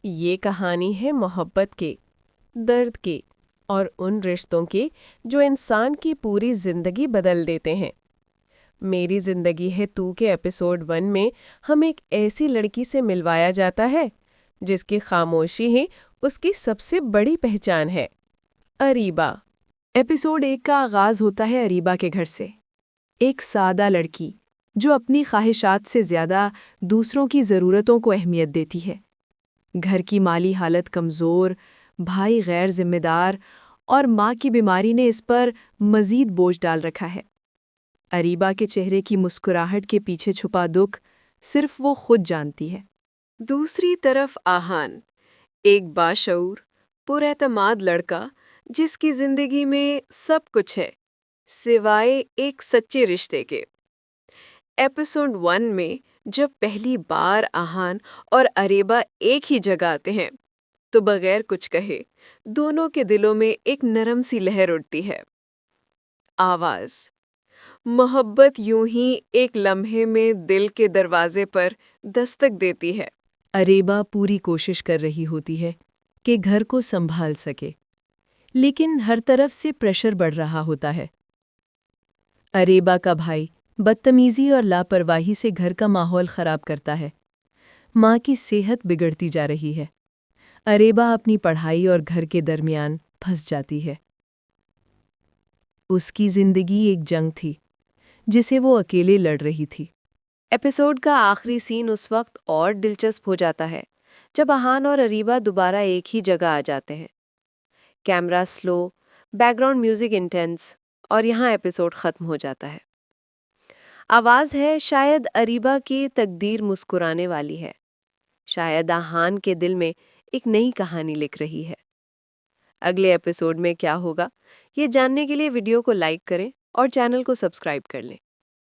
ये कहानी है मोहब्बत के, दर्द के और उन रिश्तों के जो इंसान की पूरी जिंदगी बदल देते हैं। मेरी जिंदगी है तू के एपिसोड 1 में हम एक ऐसी लड़की से मिलवाया जाता है जिसकी खामोशी ही उसकी सबसे बड़ी पहचान है। अरीबा। एपिसोड 1 का आगाज होता है अरीबा के घर से। एक सादा लड़की जो अपनी ख्वाहिशात से ज़्यादा दूसरों की ज़रूरतों को अहमियत देती है। घर की माली हालत कमज़ोर, भाई गैर जिम्मेदार और माँ की बीमारी ने इस पर मज़ीद बोझ डाल रखा है। अरीबा के चेहरे की मुस्कुराहट के पीछे छुपा दुख सिर्फ वो खुद जानती है। दूसरी तरफ आहान, एक बाशऊर, पुरएतमाद लड़का जिसकी जिंदगी में सब कुछ है सिवाय एक सच्चे रिश्ते के। एपिसोड 1 में जब पहली बार आहान और अरेबा एक ही जगह आते हैं तो बगैर कुछ कहे दोनों के दिलों में एक नरम सी लहर उठती है। आवाज। मोहब्बत यूं ही एक लम्हे में दिल के दरवाजे पर दस्तक देती है। अरेबा पूरी कोशिश कर रही होती है कि घर को संभाल सके, लेकिन हर तरफ से प्रेशर बढ़ रहा होता है। अरेबा का भाई बदतमीजी और लापरवाही से घर का माहौल खराब करता है। माँ की सेहत बिगड़ती जा रही है। अरेबा अपनी पढ़ाई और घर के दरमियान फंस जाती है। उसकी जिंदगी एक जंग थी जिसे वो अकेले लड़ रही थी। एपिसोड का आखिरी सीन उस वक्त और दिलचस्प हो जाता है जब आहान और अरीबा दोबारा एक ही जगह आ जाते हैं। Camera slow, background music intense और यहाँ एपिसोड खत्म हो जाता है। आवाज है शायद अरीबा की तकदीर मुस्कुराने वाली है, शायद आहान के दिल में एक नई कहानी लिख रही है। अगले एपिसोड में क्या होगा ये जानने के लिए वीडियो को लाइक करें और चैनल को सब्सक्राइब कर लें।